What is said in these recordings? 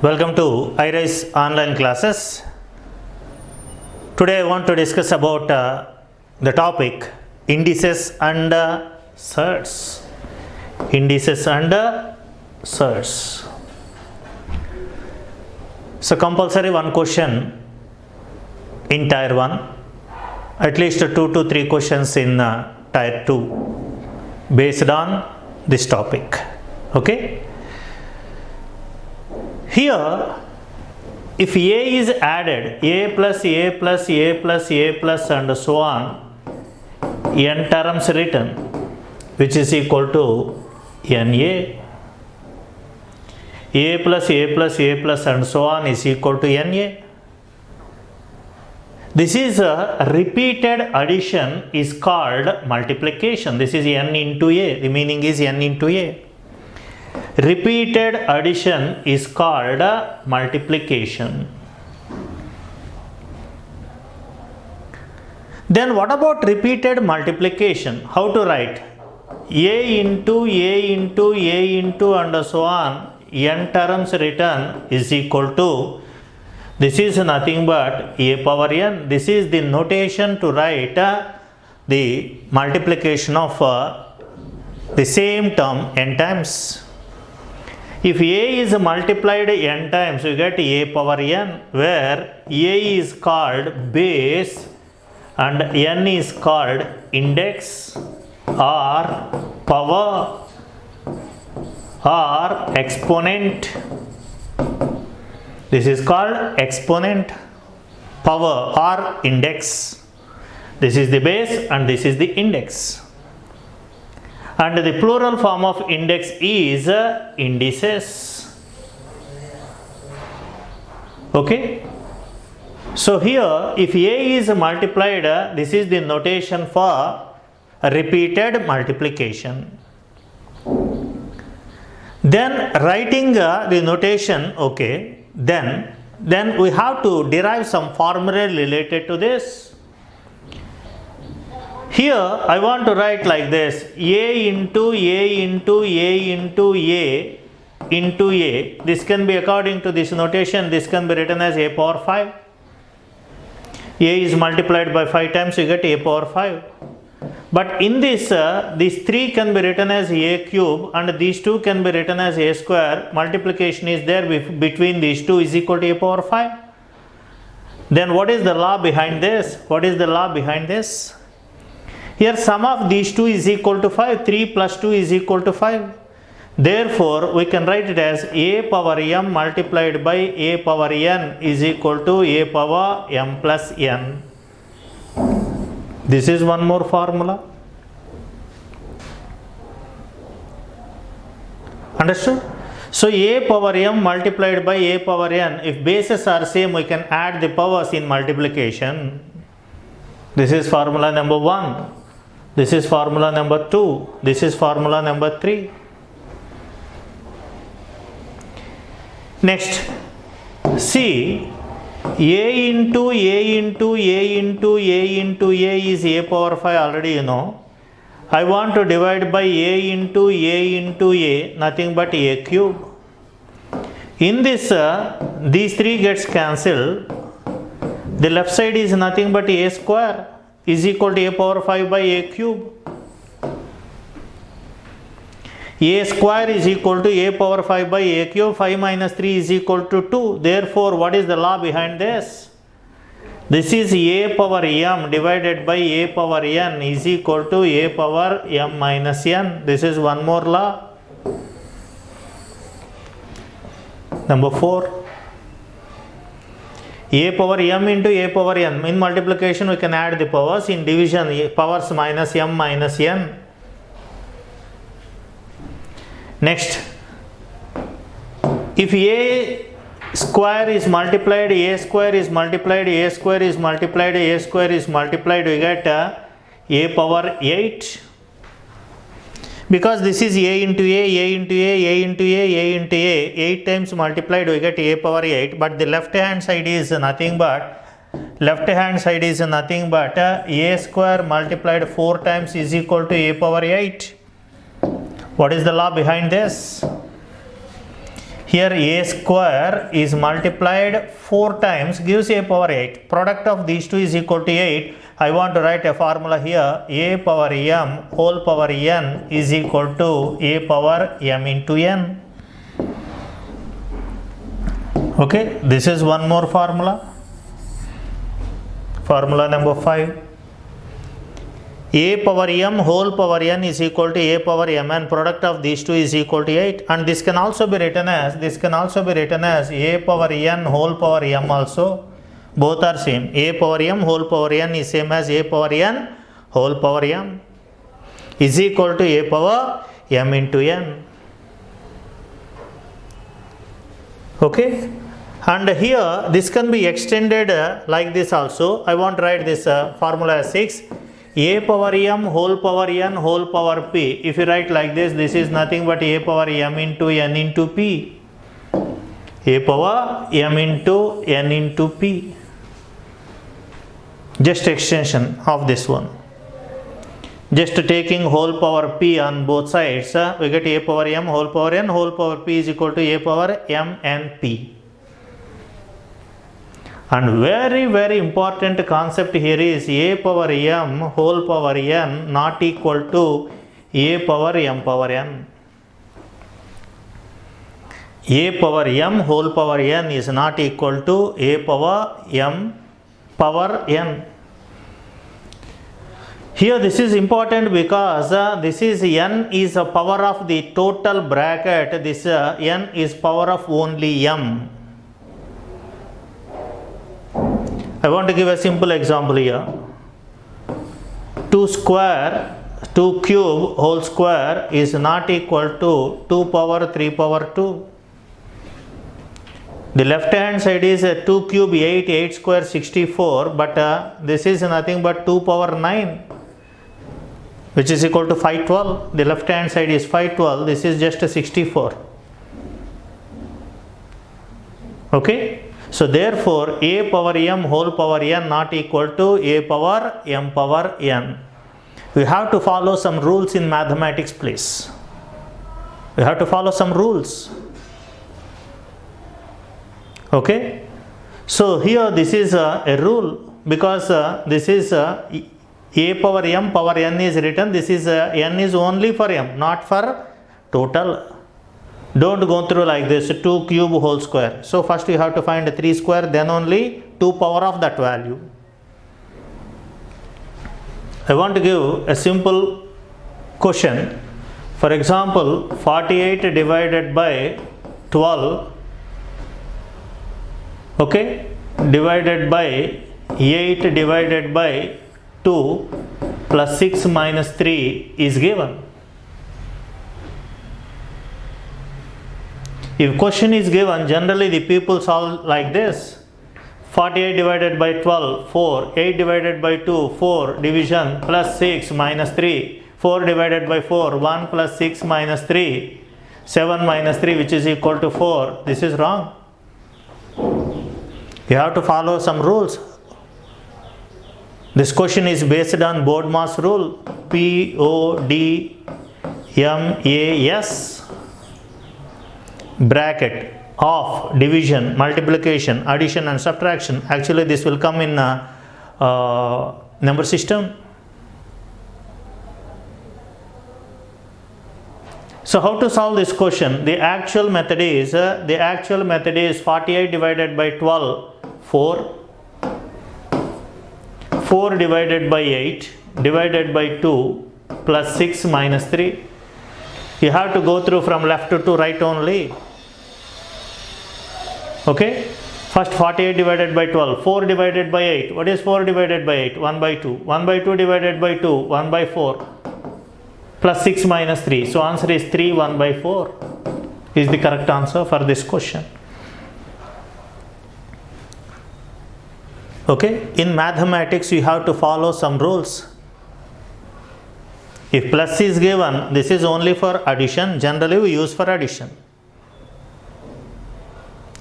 Welcome to iRise online classes. Today I want to discuss about the topic indices and surds. Indices and surds. So compulsory one question in tier 1, at least 2 to 3 questions in tier 2 based on this topic. Okay. Here, if A is added, A plus A plus A plus A plus and so on, n terms written, which is equal to NA. A plus A plus A plus and so on is equal to NA. This is a repeated addition is called multiplication. This is n into A. The meaning is n into A. Repeated addition is called multiplication. Then what about repeated multiplication? How to write? A into A into A into and so on, n terms written is equal to, this is nothing but A power n. This is the notation to write the multiplication of the same term n times. If A is multiplied n times, you get A power n, where A is called base and n is called index or power or exponent. This is called exponent, power or index. This is the base and this is the index. And the plural form of index is indices. Okay. So here, if A is multiplied, this is the notation for repeated multiplication. Then writing the notation, okay, then we have to derive some formula related to this. Here I want to write like this: A into A into A into A into A. This can be, according to this notation, this can be written as A power 5. A is multiplied by 5 times, you get A power 5. But in this, these 3 can be written as A cube and these 2 can be written as A square. Multiplication is there between these 2 is equal to A power 5. Then what is the law behind this? What is the law behind this? Here sum of these 2 is equal to 5. 3 plus 2 is equal to 5. Therefore, we can write it as A power m multiplied by A power n is equal to A power m plus n. This is one more formula. Understood? So A power m multiplied by A power n, if bases are same, we can add the powers in multiplication. This is formula number 1. This is formula number 2. This is formula number 3. Next, see, A into A into A into A into A is A power 5, already you know. I want to divide by A into A into A, nothing but A cube. In this, these 3 gets cancelled. The left side is nothing but A square is equal to A power 5 by A cube. A square is equal to A power 5 by A cube. 5 minus 3 is equal to 2. Therefore, what is the law behind this? This is A power m divided by A power n is equal to A power m minus n. This is one more law. Number 4. A power m into A power n. In multiplication, we can add the powers. In division, powers minus m minus n. Next, if A square is multiplied, A square is multiplied, A square is multiplied, A square is multiplied, we get A power 8. Because this is A into A, A into A, A into A, A into A, 8 times multiplied, we get A power 8. But the left hand side is nothing but A square multiplied 4 times is equal to A power 8. What is the law behind this? Here a square is multiplied 4 times gives a power 8. Product of these two is equal to 8. I want to write a formula here. A power m whole power n is equal to a power m into n. Okay, this is one more formula. Formula number 5. A power m whole power n is equal to a power mn. Product of these two is equal to 8, and this can also be written as a power n whole power m also. Both are same. A power m whole power n is same as a power n whole power m is equal to a power m into n. Okay, and here this can be extended like this also. I want to write this formula as 6. A power m whole power n whole power p. If you write like this is nothing but a power m into n into p. A power m into n into p. Just extension of this one. Just taking whole power p on both sides, we get a power m whole power n whole power p is equal to a power m n p. And very important concept here is a power m whole power n not equal to a power m power n. A power m whole power n is not equal to a power m power n. Here this is important because this is n is a power of the total bracket. This n is power of only m. I want to give a simple example here. 2 cube whole square is not equal to 2 power 3 power 2. The left hand side is 2 cube 8 square 64, but this is nothing but 2 power 9, which is equal to 512. The left hand side is 512, this is just 64. Okay. So therefore a power m whole power n not equal to a power m power n. We have to follow some rules in mathematics, please. We have to follow some rules. Okay. So here this is a rule, because this is a power m power n is written. This is n is only for m, not for total. Don't go through like this 2 cube whole square. So first you have to find 3 square, then only 2 power of that value. I want to give a simple question. For example, 48 divided by 12, okay, divided by 8 divided by 2 plus 6 minus 3 is given. If question is given, generally the people solve like this. 48 divided by 12, 4. 8 divided by 2, 4. Division plus 6 minus 3. 4 divided by 4, 1 plus 6 minus 3. 7 minus 3, which is equal to 4. This is wrong. You have to follow some rules. This question is based on BODMAS rule. PODMAS. Bracket of division, multiplication, addition and subtraction. Actually this will come in number system. So how to solve this question? The actual method is 48 divided by 12, 4. 4 divided by 8 divided by 2 plus 6 minus 3. You have to go through from left to right only. Okay, first 48 divided by 12, 4 divided by 8. What is 4 divided by 8? 1 by 2. 1 by 2 divided by 2, 1 by 4 plus 6 minus 3. So answer is 3, 1 by 4 is the correct answer for this question. Okay, in mathematics you have to follow some rules. If plus is given, this is only for addition. Generally we use for addition.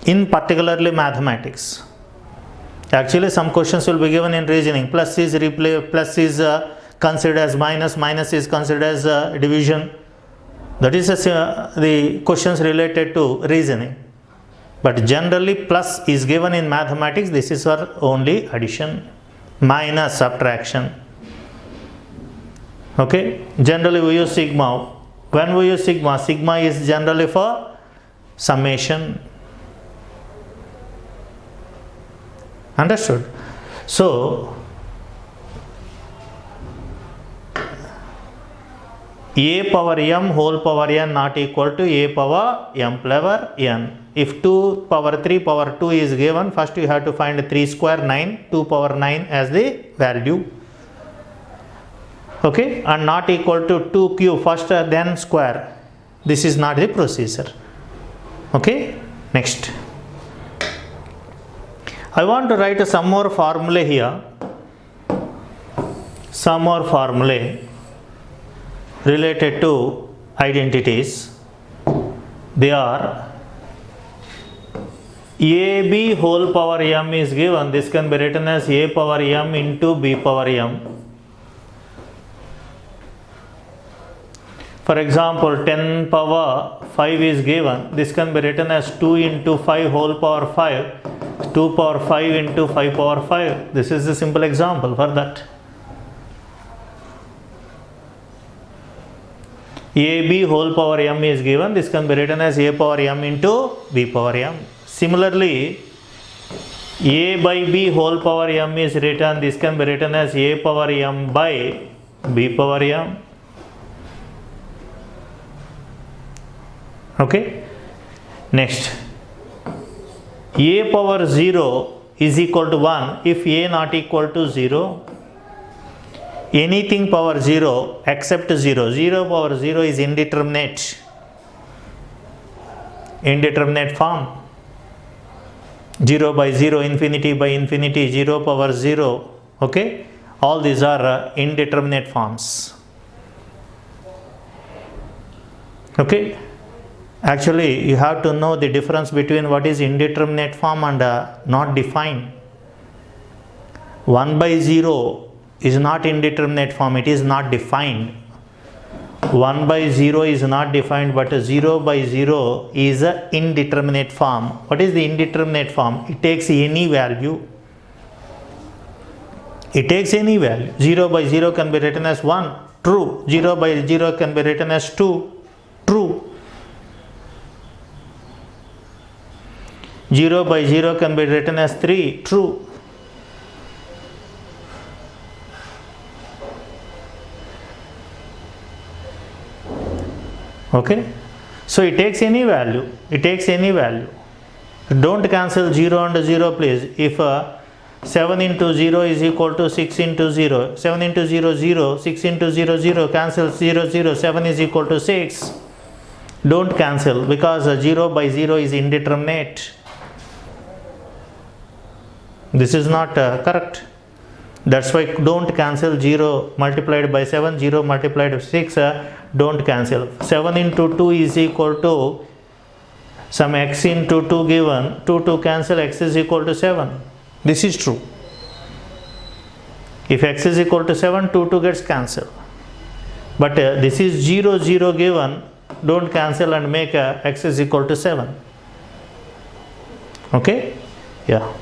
In particularly mathematics. Actually some questions will be given in reasoning. Plus is considered as minus, minus is considered as division. That is the questions related to reasoning. But generally plus is given in mathematics. This is for only addition, minus, subtraction. Okay. Generally we use sigma. When we use sigma, sigma is generally for summation. Understood? So a power m whole power n not equal to a power m power n. If 2 power 3 power 2 is given, first you have to find 3 square 9, 2 power 9 as the value. Okay, and not equal to 2 cube first then square. This is not the procedure. Okay, next. I want to write some more formulae here. Some more formulae related to identities. They are AB whole power m is given. This can be written as a power m into b power m. For example, 10 power 5 is given. This can be written as 2 into 5 whole power 5. 2 power 5 into 5 power 5. This is a simple example for that. AB whole power m is given. This can be written as a power m into b power m. Similarly, a by b whole power m is written. This can be written as a power m by b power m. Okay. Next, a power 0 is equal to 1 if a not equal to 0. Anything power 0 except 0. 0 power 0 is indeterminate. Indeterminate form. 0 by 0, infinity by infinity, 0 power 0. Okay. All these are indeterminate forms. Okay. Actually, you have to know the difference between what is indeterminate form and not defined. 1 by 0 is not indeterminate form, it is not defined. 1 by 0 is not defined, but 0 by 0 is an indeterminate form. What is the indeterminate form? It takes any value. It takes any value. 0 by 0 can be written as 1, true. 0 by 0 can be written as 2, true. 0 by 0 can be written as 3, true. Okay. So it takes any value. It takes any value. Don't cancel 0 and 0 please. If 7 into 0 is equal to 6 into 0. 7 into 0, 0. 6 into 0, 0. Cancel 0, 0. 7 is equal to 6. Don't cancel because 0 by 0 is indeterminate. This is not correct. That's why don't cancel 0 multiplied by 7, 0 multiplied by 6. Don't cancel. 7 into 2 is equal to some x into 2 given. 2 cancel, x is equal to 7. This is true. If x is equal to 7, 2 gets cancelled. But this is 0, 0 given. Don't cancel and make x is equal to 7. Okay? Yeah.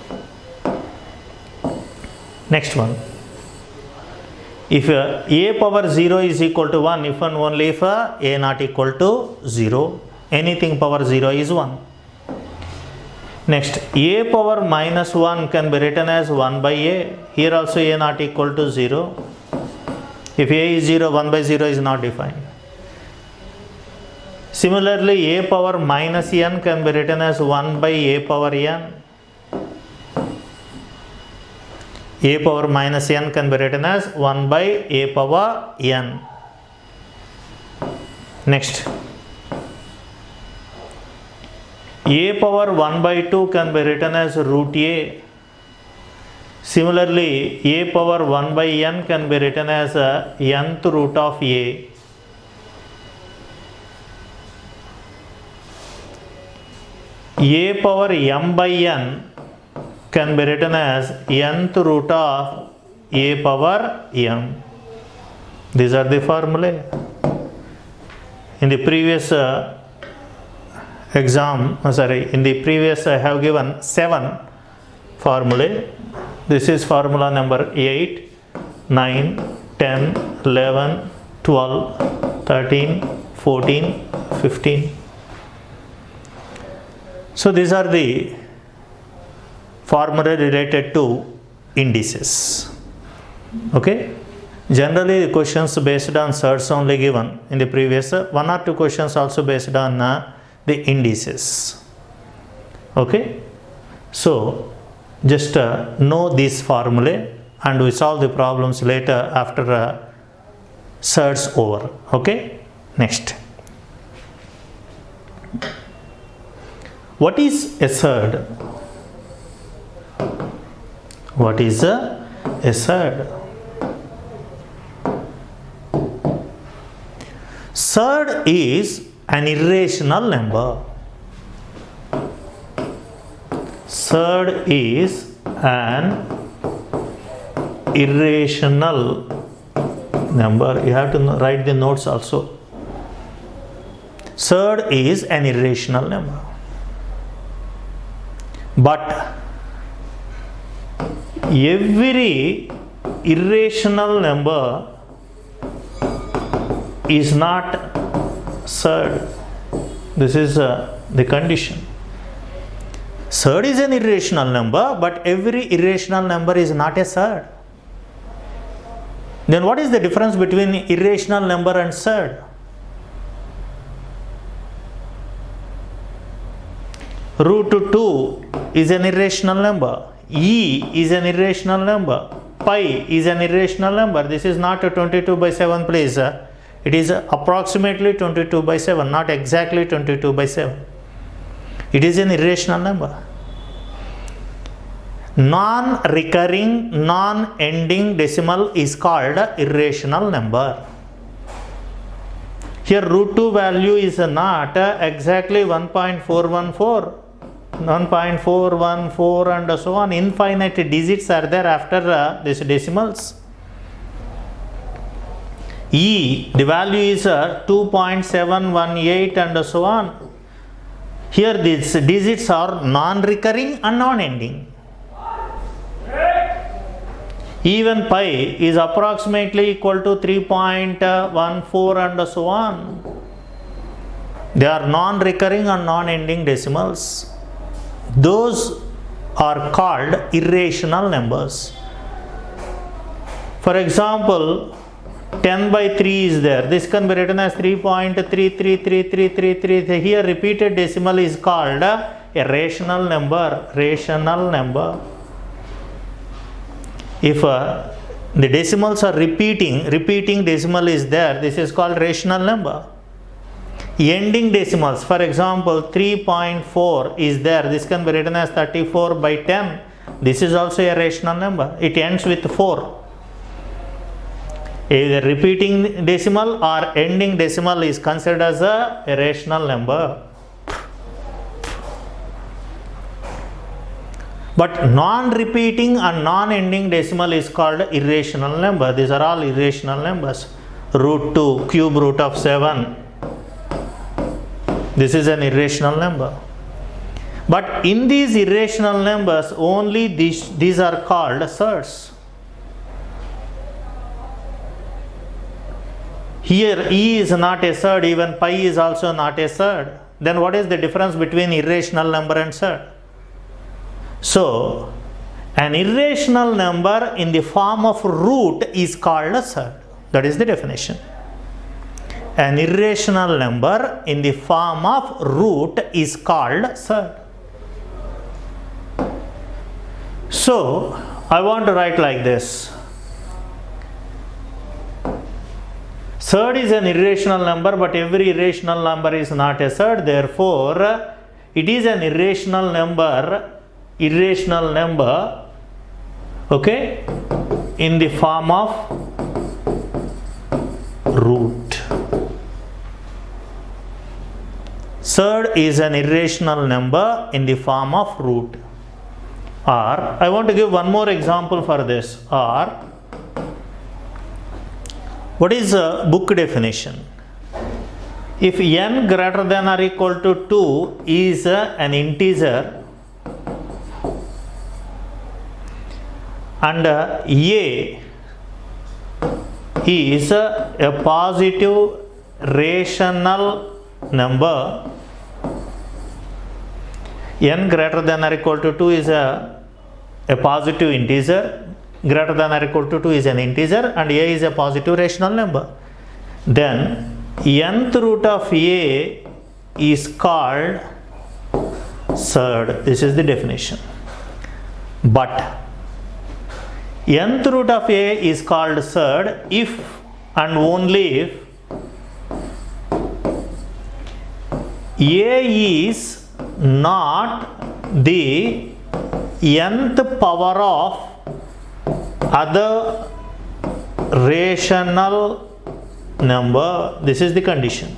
Next one. If a power 0 is equal to 1, if and only if a not equal to 0, anything power 0 is 1. Next, a power minus 1 can be written as 1 by a. Here also a not equal to 0. If a is 0, 1 by 0 is not defined. Similarly, a power minus n can be written as 1 by a power n. A power minus n can be written as 1 by a power n. Next, a power 1 by 2 can be written as root a. Similarly, a power 1 by n can be written as nth root of a. A power m by n can be written as nth root of a power m. These are the formulae. In the previous in the previous I have given 7 formulae. This is formula number 8, 9, 10, 11, 12, 13, 14, 15. So these are the formulae related to indices. Okay. Generally the questions based on surds only given in the previous, 1 or 2 questions also based on the indices. Okay. So just know these formulae and we solve the problems later after surds over. Okay. Next. What is a surd? What is a surd? Surd is an irrational number. Surd is an irrational number. You have to write the notes also. Surd is an irrational number. But every irrational number is not surd. This is the condition. Surd is an irrational number, but every irrational number is not a surd. Then what is the difference between irrational number and surd? Root 2 is an irrational number. E is an irrational number. Pi is an irrational number. This is not a 22 by 7 place. It is approximately 22 by 7, not exactly 22 by 7. It is an irrational number. Non-recurring, non-ending decimal is called irrational number. Here root 2 value is not exactly 1.414, 1.414 and so on. Infinite digits are there after these decimals. E, the value is 2.718 and so on. Here these digits are non-recurring and non-ending. Even pi is approximately equal to 3.14 and so on. They are non-recurring and non-ending decimals. Those are called irrational numbers. For example, 10 by 3 is there. This can be written as 3.333333. Here repeated decimal is called a rational number. Rational number. If the decimals are repeating decimal is there, this is called rational number. Ending decimals, for example 3.4 is there, this can be written as 34 by 10. This is also a rational number. It ends with 4. Either repeating decimal or ending decimal is considered as a rational number. But non-repeating and non-ending decimal is called irrational number. These are all irrational numbers. Root 2, cube root of 7. This is an irrational number. But in these irrational numbers, only these are called surds. Here E is not a surd, even pi is also not a surd. Then what is the difference between irrational number and surd? So, an irrational number in the form of root is called a surd. That is the definition. An irrational number in the form of root is called surd. So, I want to write like this. Surd is an irrational number, but every irrational number is not a surd. Therefore, it is an irrational number, okay, in the form of root. Surd is an irrational number in the form of root. Or, I want to give one more example for this. Or, what is a book definition? If n greater than or equal to 2 is an integer and a is a positive rational number, n greater than or equal to 2 is a positive integer, greater than or equal to 2 is an integer, and a is a positive rational number, then nth root of a is called surd. This is the definition. But nth root of a is called surd if and only if a is not the nth power of other rational number. This is the condition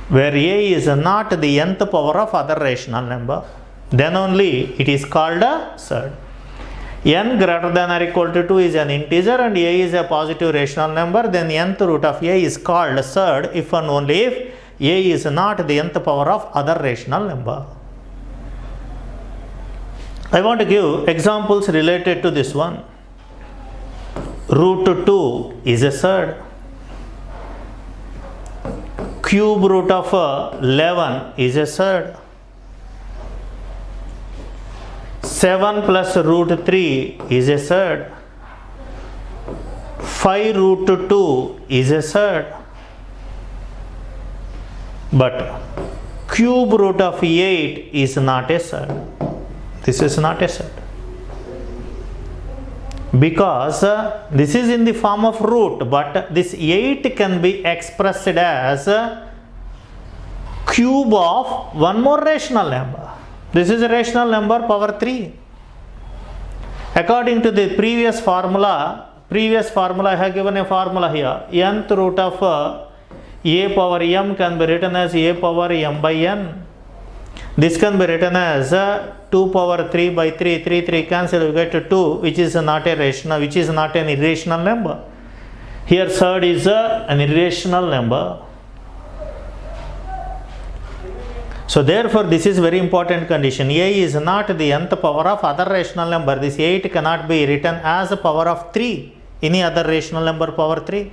where a is not the nth power of other rational number, then only it is called a surd. N greater than or equal to 2 is an integer and a is a positive rational number, then nth root of a is called surd if and only if a is not the nth power of other rational number. I want to give examples related to this one. Root 2 is a surd. Cube root of 11 is a surd. 7 plus root 3 is a surd. 5 root 2 is a surd. But cube root of 8 is not a surd. This is not a surd. Because this is in the form of root, but this 8 can be expressed as cube of one more rational number. This is a rational number power 3. According to the previous formula I have given a formula here. Nth root of a power m can be written as a power m by n. This can be written as 2 power 3 by 3. 3 cancel, you get 2, which is not a rational, which is not an irrational number. Here surd is an irrational number. So therefore this is very important condition. A is not the nth power of other rational number. This 8 cannot be written as a power of 3, any other rational number power 3.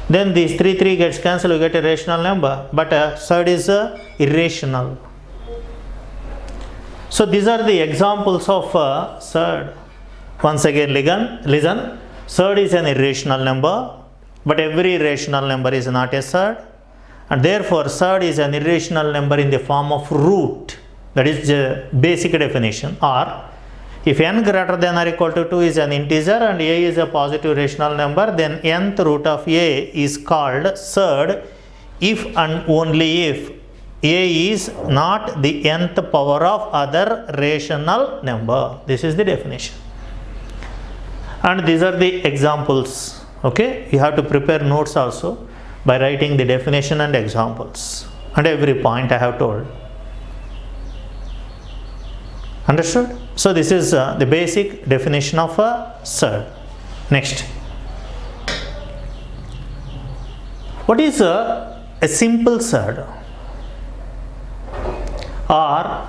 Then this 3 gets cancelled, you get a rational number, but surd is irrational. So these are the examples of surd. Once again listen. Surd is an irrational number, but every rational number is not a surd, and therefore surd is an irrational number in the form of root. That is the basic definition. Or if n greater than or equal to 2 is an integer and a is a positive rational number, then nth root of a is called surd if and only if a is not the nth power of other rational number. This is the definition. And these are the examples. Okay, you have to prepare notes also by writing the definition and examples and every point I have told. Understood? So this is the basic definition of a surd. Next, what is a simple surd or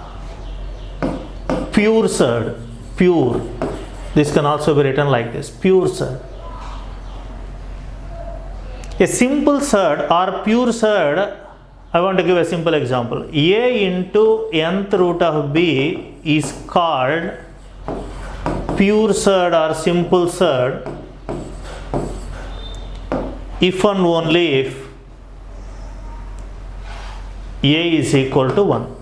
pure surd? Pure. This can also be written like this, pure surd. A simple surd or pure surd, I want to give a simple example. A into nth root of b is called pure surd or simple surd if and only if a is equal to 1.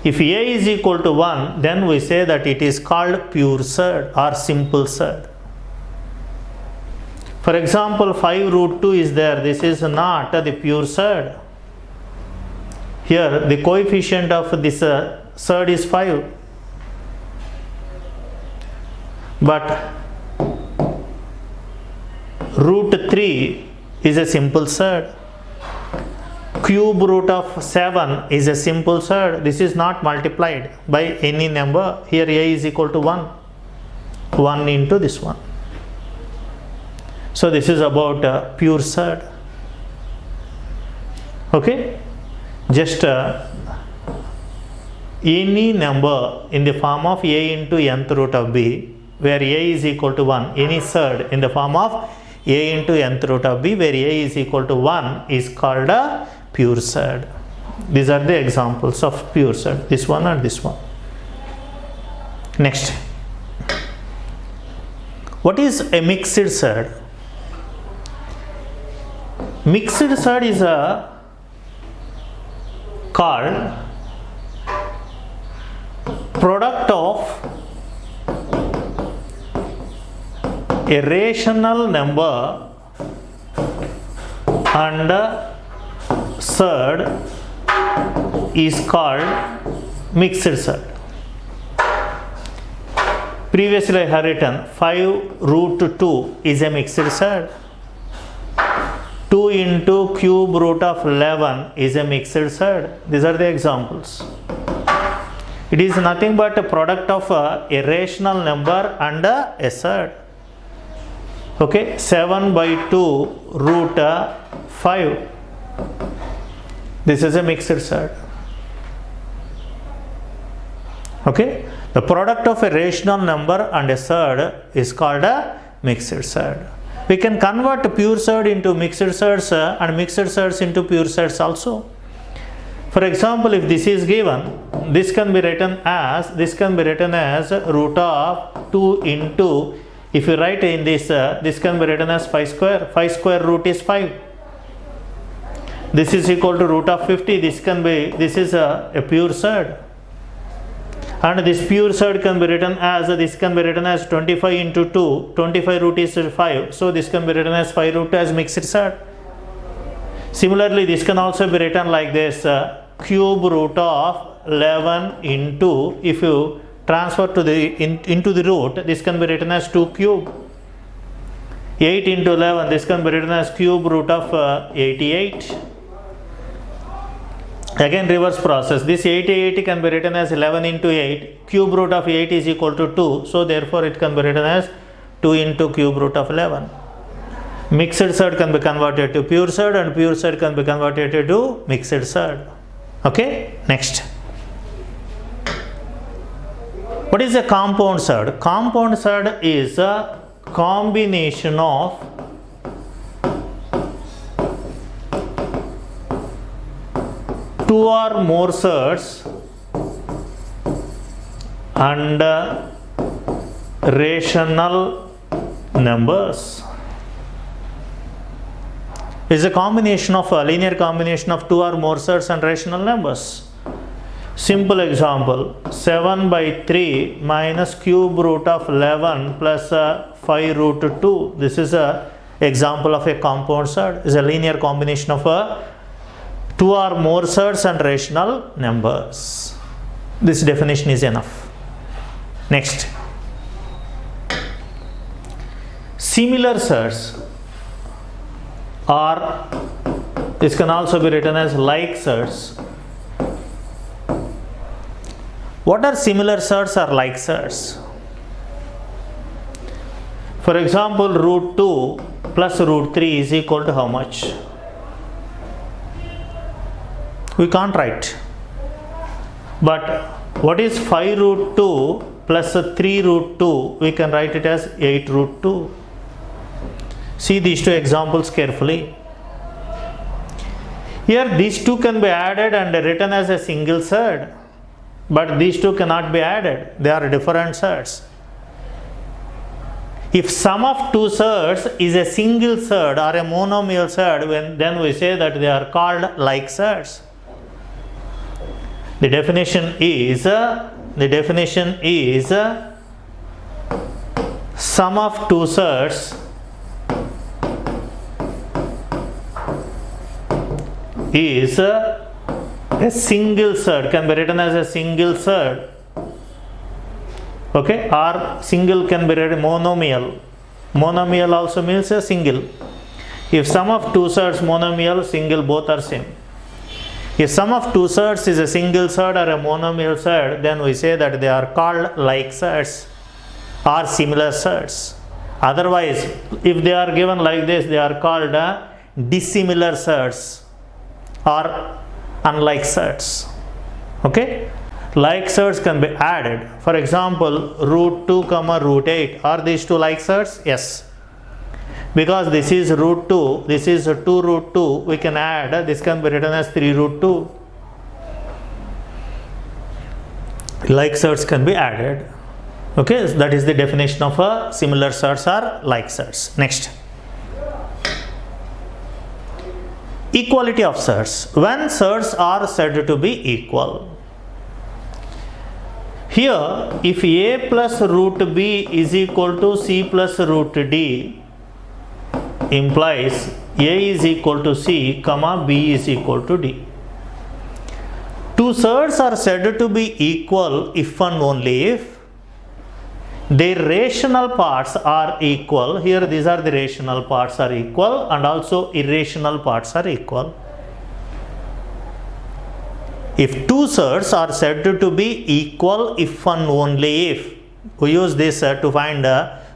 If a is equal to 1, then we say that it is called pure surd or simple surd. For example, 5 root 2 is there. This is not the pure surd. Here the coefficient of this surd is 5. But root 3 is a simple surd. Cube root of 7 is a simple surd. This is not multiplied by any number. Here a is equal to 1. 1 into this one. So this is about pure surd. Okay, just any number in the form of a into nth root of b, where a is equal to 1, any surd in the form of a into nth root of b, where a is equal to 1, is called a pure surd. These are the examples of pure surd, this one and this one. Next, what is a mixed surd? Mixed surd is called product of a rational number and surd is called mixed surd. Previously I have written 5 root 2 is a mixed surd. 2 into cube root of 11 is a mixed surd. These are the examples. It is nothing but a product of a rational number and a surd. Okay, 7 by 2 root 5. This is a mixed surd. Okay, the product of a rational number and a surd is called a mixed surd. We can convert pure surd into mixed surds and mixed surds into pure surds also. For example, if this is given, this can be written as root of 2 into, if you write in this, this can be written as 5 square. 5 square root is 5. This is equal to root of 50. This is a pure surd. And this pure surd can be written as, 25 into 2. 25 root is 5. So this can be written as 5 root as mixed surd. Similarly, this can also be written like this, cube root of 11 into, if you transfer to into the root, this can be written as 2 cube. 8 into 11, this can be written as cube root of 88. Again reverse process, this 88 can be written as 11 into 8, cube root of 8 is equal to 2, so therefore it can be written as 2 into cube root of 11. Mixed surd can be converted to pure surd and pure surd can be converted to mixed surd. Okay, next. What is a compound surd? Compound surd is a combination of two or more surds and rational numbers. Is a combination of a linear combination of two or more surds and rational numbers. Simple example, 7 by 3 minus cube root of 11 plus 5 root 2. This is a example of a compound surd. Is a linear combination of two or more surds and rational numbers. This definition is enough. Next, similar surds, or this can also be written as like surds. What are similar surds or like surds? For example, root 2 plus root 3 is equal to how much? We can't write. But what is 5 root 2 plus 3 root 2? We can write it as 8 root 2. See these two examples carefully. Here these two can be added and written as a single surd. But these two cannot be added. They are different surds. If sum of two surds is a single surd or a monomial surd, then we say that they are called like surds. The definition is sum of two surds is a single surd, can be written as a single surd. Okay, or single can be written monomial. Monomial also means a single. If sum of two surds monomial, single, both are same. If sum of two surds is a single surd or a monomial surd, then we say that they are called like surds or similar surds. Otherwise, if they are given like this, they are called dissimilar sets or unlike sets. Okay, like sets can be added. For example, root 2 comma root 8, are these two like sets? Yes, because this is root 2, this is 2 root 2, we can add, this can be written as 3 root 2. Like sets can be added. Okay, so that is the definition of a similar sets or like sets. Next, equality of sets. When sets are said to be equal. Here, if a plus root b is equal to c plus root d, implies a is equal to c, comma b is equal to d. Two sets are said to be equal if and only if their rational parts are equal. Here these are the rational parts are equal, and also irrational parts are equal. If two sets are said to be equal if and only if, we use this to find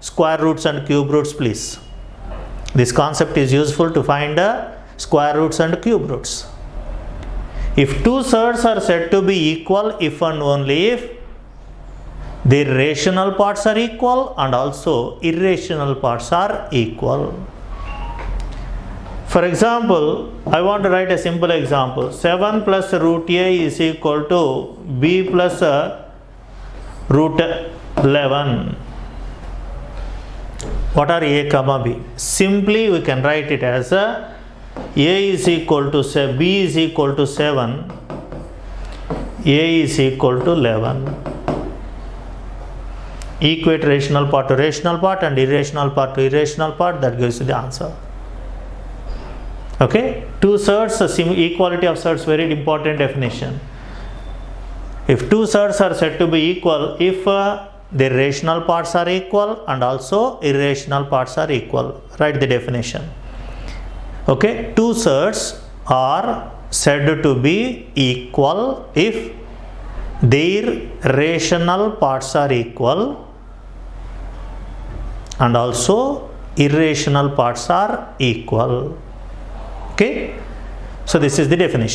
square roots and cube roots, please. This concept is useful to find square roots and cube roots. If two sets are said to be equal if and only if their rational parts are equal and also irrational parts are equal. For example, I want to write a simple example. 7 plus root a is equal to b plus root 11. What are a comma b? Simply we can write it as a is equal to b is equal to 7, a is equal to 11. Equate rational part to rational part and irrational part to irrational part, that gives you the answer. Okay, two sets, equality of sets, very important definition. If two sets are said to be equal if their rational parts are equal and also irrational parts are equal. Write the definition. Okay, two sets are said to be equal if their rational parts are equal and also irrational parts are equal. Okay, so this is the definition.